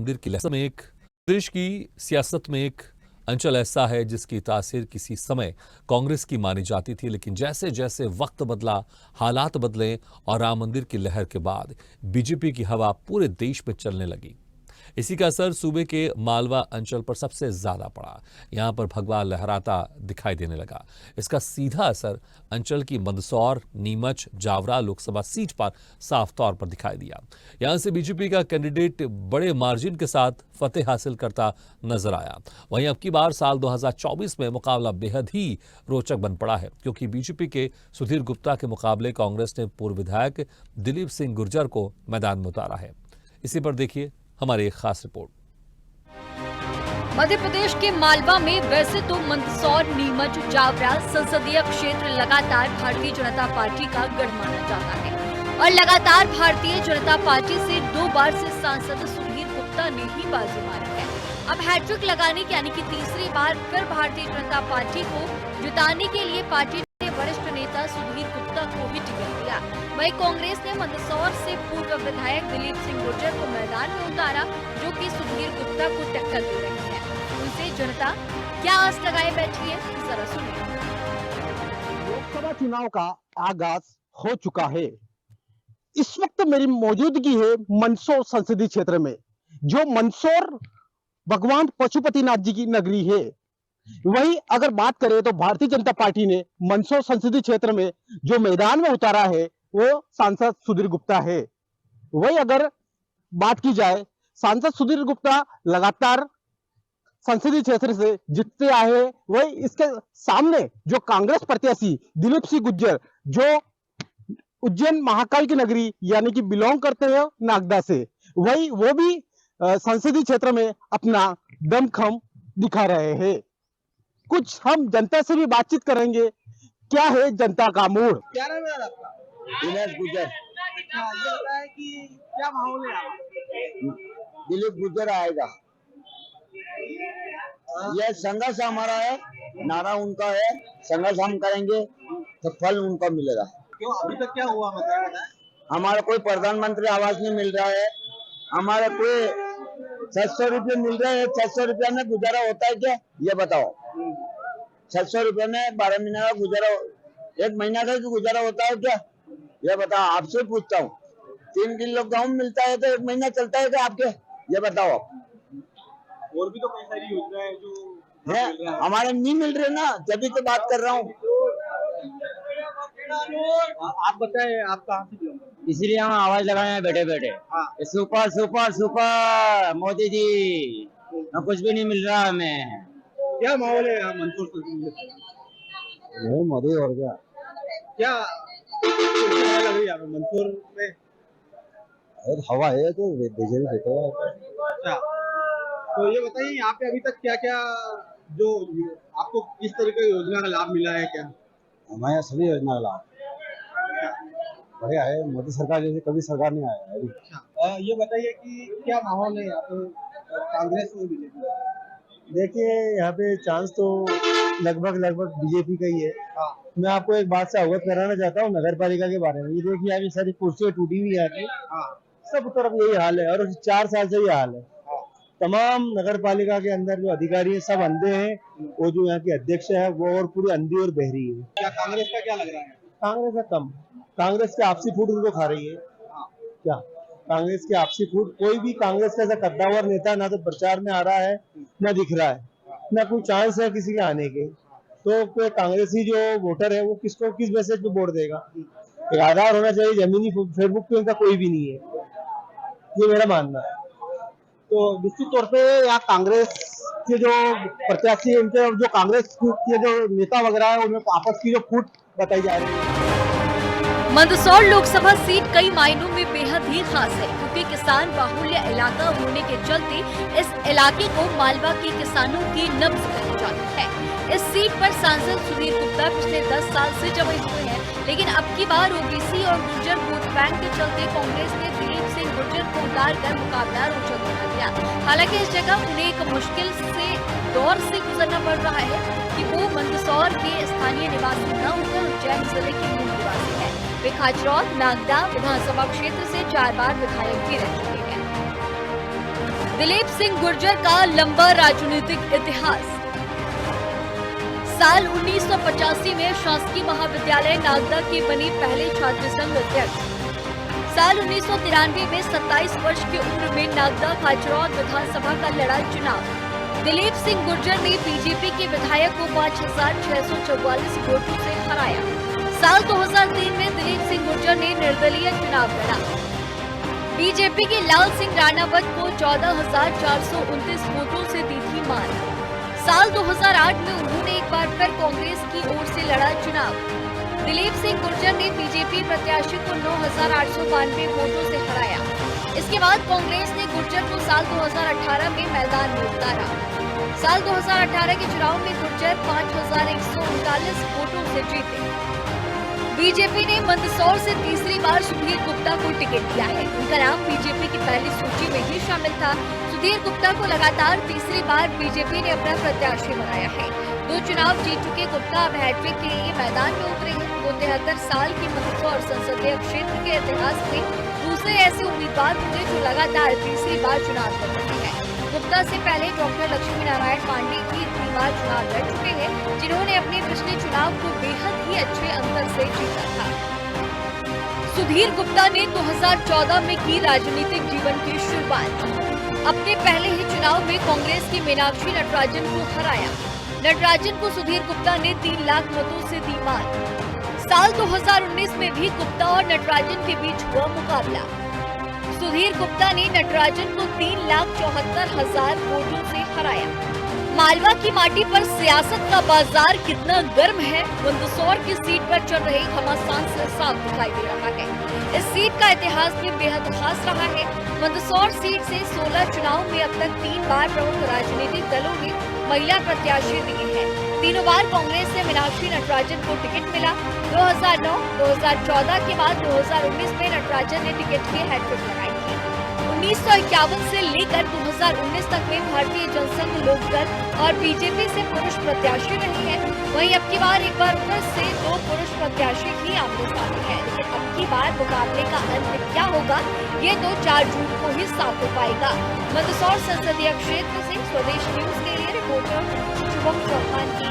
मंदिर की लहर में एक देश की सियासत में एक अंचल ऐसा है जिसकी तासीर किसी समय कांग्रेस की मानी जाती थी, लेकिन जैसे जैसे वक्त बदला, हालात बदले और राम मंदिर की लहर के बाद बीजेपी की हवा पूरे देश में चलने लगी। इसी का असर सूबे के मालवा अंचल पर सबसे ज्यादा पड़ा। यहां पर भगवा लहराता दिखाई देने लगा। इसका सीधा असर अंचल की मंदसौर, नीमच, जावरा लोकसभा सीट पर साफ तौर पर दिखाई दिया। यहां से बीजेपी का कैंडिडेट बड़े मार्जिन के साथ फतेह हासिल करता नजर आया। वहीं अब की बार साल 2024 में मुकाबला बेहद ही रोचक बन पड़ा है, क्योंकि बीजेपी के सुधीर गुप्ता के मुकाबले कांग्रेस ने पूर्व विधायक दिलीप सिंह गुर्जर को मैदान में उतारा है। इसी पर देखिए हमारी एक खास रिपोर्ट। मध्य प्रदेश के मालवा में वैसे तो मंदसौर, नीमच, जावरा संसदीय क्षेत्र लगातार भारतीय जनता पार्टी का गढ़ माना जाता है और लगातार भारतीय जनता पार्टी से 2 बार से सांसद सुधीर गुप्ता ने ही बाजी मारी है। अब हैट्रिक लगाने यानी कि तीसरी बार फिर भारतीय जनता पार्टी को जिताने के लिए पार्टी ने वरिष्ठ नेता सुधीर गुप्ता को ही टिकट दिया। वहीं कांग्रेस ने मंदसौर से पूर्व विधायक दिलीप सिंह गुर्जर को मैदान में उतारा, जो कि सुधीर गुप्ता को टक्कर दे रही है। उनसे जनता क्या आस लगाए बैठी है, जरा सुनिए। लोकसभा चुनाव का आगाज हो चुका है। इस वक्त मेरी मौजूदगी है मंदसौर संसदीय क्षेत्र में, जो मंदसौर भगवान पशुपतिनाथ जी की नगरी है। वही अगर बात करें तो भारतीय जनता पार्टी ने मंदसौर संसदीय क्षेत्र में जो मैदान में उतारा है वो सांसद सुधीर गुप्ता है। वही अगर बात की जाए, सांसद सुधीर गुप्ता लगातार संसदीय क्षेत्र से जीतते आए हैं। वही इसके सामने जो कांग्रेस प्रत्याशी दिलीप सिंह गुर्जर, जो उज्जैन महाकाल की नगरी यानी कि बिलोंग करते हैं नागदा से, वही वो भी संसदीय क्षेत्र में अपना दमखम दिखा रहे हैं। कुछ हम जनता से भी बातचीत करेंगे, क्या है जनता का मूड। क्या नाम है आपका? दिनेश गुर्जर। अच्छा, ये होता है कि क्या माहौल है यहाँ? दिलीप गुर्जर आएगा। यह संघर्ष हमारा है, नारा उनका है, संघर्ष हम करेंगे तो फल उनका मिलेगा। क्यों अभी तक क्या हुआ बताएं? हमारा कोई प्रधानमंत्री आवास नहीं मिल रहा है, हमारा कोई 600 रुपये मिल रहे हैं। 600 रुपये में गुजारा होता है क्या, ये बताओ। 600 रुपये में 12 महीने का गुजारा, 1 महीना का गुजारा होता है क्या, ये बताओ। आपसे पूछता हूँ, 3 किलो गेहूं मिलता है तो 1 महीना चलता है क्या आपके, ये बताओ। और भी तो कई सारी योजनाएं हैं जो है, हमारे नहीं मिल रहे ना, तभी तो बात कर रहा हूँ। आप बताएं, आप कहाँ से बिलोंग करते हैं? इसलिए हम आवाज लगाए हैं बैठे बैठे। हाँ। Super super super Modi ji, कुछ भी नहीं मिल रहा हमें। क्या माहौल है यहाँ मंदसौर संसदीय? मोदी और क्या क्या लग रही है मंदसौर में? हवा है तो बीजेपी देता है। अच्छा, तो ये बताइए यहाँ पे अभी तक क्या क्या जो आपको किस तरीके की योजना का लाभ मिला है क्या? हमारे यहाँ सभी योजना का लाभ बढ़िया है, मोदी सरकार जैसे कभी सरकार नहीं आया है। अच्छा, ये बताइए कि क्या माहौल है यहाँ पे कांग्रेस में बीजेपी? देखिए यहाँ पे चांस तो लगभग बीजेपी का ही है। हाँ। मैं आपको एक बात से अवगत कराना चाहता हूँ नगर पालिका के बारे में। ये देखिए अभी सारी कुर्सियां टूटी हुई है आगे। हाँ। सब तरफ यही हाल है और 4 साल से ये हाल है। हाँ। तमाम नगर पालिका के अंदर जो अधिकारी है सब अंधे हैं। वो जो यहाँ की अध्यक्ष है वो और पूरी अंधी और बहरी है। क्या कांग्रेस का क्या लग रहा है? कांग्रेस का कम, कांग्रेस के आपसी फूट उनको खा रही है। क्या कांग्रेस के आपसी फूट, कोई भी कांग्रेस का ऐसा कद्दावर नेता ना तो प्रचार में आ रहा है ना दिख रहा है, ना कोई चांस है किसी के आने के। तो कोई कांग्रेसी जो वोटर है वो किसको किस मैसेज पे वोट देगा? एक आधार होना चाहिए, जमीनी फेसबुक पे इनका कोई भी नहीं है, ये मेरा मानना है। तो निश्चित तौर पे यहाँ कांग्रेस के जो प्रत्याशी है, उनके जो कांग्रेस के जो नेता वगैरह है, उनमें आपस की जो फूट बताई जा रही है। मंदसौर लोकसभा सीट कई मायनों में बेहद ही खास है, क्योंकि किसान बाहुल्य इलाका होने के चलते इस इलाके को मालवा के किसानों की नब्ज कही जाती है। इस सीट पर सांसद सुधीर गुप्ता पिछले 10 साल से जमे हुए हैं, लेकिन अब की बार ओबीसी और गुर्जर वोट बैंक के चलते कांग्रेस ने दिलीप सिंह गुर्जर को उतार कर मुकाबला रोचक बना दिया। हालांकि इस जगह उन्हें एक मुश्किल से दौर से गुजरना पड़ रहा है कि वो मंदसौर के स्थानीय निवासी न होकर उज्जैन जिले के मूल निवासी है। वे खाचरौद नागदा विधानसभा क्षेत्र से 4 बार विधायक भी रह चुके हैं। दिलीप सिंह गुर्जर का लंबा राजनीतिक इतिहास। साल 1985 में शासकीय महाविद्यालय नागदा के बने पहले छात्र संघ अध्यक्ष। साल 1993 में 27 वर्ष की उम्र में नागदा खाचरौद विधानसभा का लड़ा चुनाव। दिलीप सिंह गुर्जर ने बीजेपी के विधायक को 5,644 वोटों से हराया। साल 2003 में दिलीप सिंह गुर्जर ने निर्दलीय चुनाव लड़ा। बीजेपी के लाल सिंह राणावत को 14,429 वोटों से दी थी मात। साल 2008 में उन्होंने एक बार फिर कांग्रेस की ओर से लड़ा चुनाव। दिलीप सिंह गुर्जर ने बीजेपी प्रत्याशी को 9,892 वोटों से हराया। इसके बाद कांग्रेस ने गुर्जर को साल 2018 में मैदान में उतारा। साल 2018 के चुनाव में गुर्जर 5,139 वोटों से जीते। बीजेपी ने मंदसौर से तीसरी बार सुधीर गुप्ता को टिकट दिया है। उनका नाम बीजेपी की पहली सूची में ही शामिल था। सुधीर गुप्ता को लगातार तीसरी बार बीजेपी ने अपना प्रत्याशी बनाया है। 2 चुनाव जीत चुके गुप्ता अब हैट्रिक के लिए मैदान में उतरे हैं। वो 73 साल के मंदसौर संसदीय क्षेत्र के इतिहास में दूसरे ऐसे उम्मीदवार हुए जो लगातार तीसरी बार चुनाव लड़ रहे हैं। गुप्ता से पहले डॉक्टर लक्ष्मी नारायण पांडे भी 3 बार चुनाव लड़ चुके हैं, जिन्होंने अपने पिछले चुनाव को बेहद ही अच्छे अंतर से जीता था। सुधीर गुप्ता ने 2014 में की राजनीतिक जीवन की शुरुआत। अपने पहले ही चुनाव में कांग्रेस की मीनाक्षी नटराजन को हराया। नटराजन को सुधीर गुप्ता ने 3 लाख मतों से दी मात। साल 2019 में भी गुप्ता और नटराजन के बीच हुआ मुकाबला। सुधीर गुप्ता ने नटराजन को 3,74,000 वोटों से हराया। मालवा की माटी पर सियासत का बाजार कितना गर्म है, मंदसौर की सीट पर चल रहे घमासान से साफ दिखाई दे रहा है। इस सीट का इतिहास भी बेहद खास रहा है। मंदसौर सीट से 16 चुनाव में अब तक 3 बार प्रमुख राजनीतिक दलों ने महिला प्रत्याशी दिए हैं। तीनों बार कांग्रेस से मीनाक्षी नटराजन को टिकट मिला। 2009, 2014 के बाद 2019 में नटराजन ने टिकट की हैट्रिक लगाई थी। 1951 से लेकर 2019 तक में भारतीय जनसंघ लोकदल और बीजेपी से पुरुष प्रत्याशी रहे हैं। वहीं अब की बार एक बार फिर से 2 पुरुष प्रत्याशी ही आमने सामने हैं। लेकिन अब की बार मुकाबले का अंत क्या होगा, ये तो 4 जून को ही साफ हो पाएगा। मंदसौर संसदीय क्षेत्र से स्वदेश न्यूज के लिए रिपोर्टर शुभम चौहान की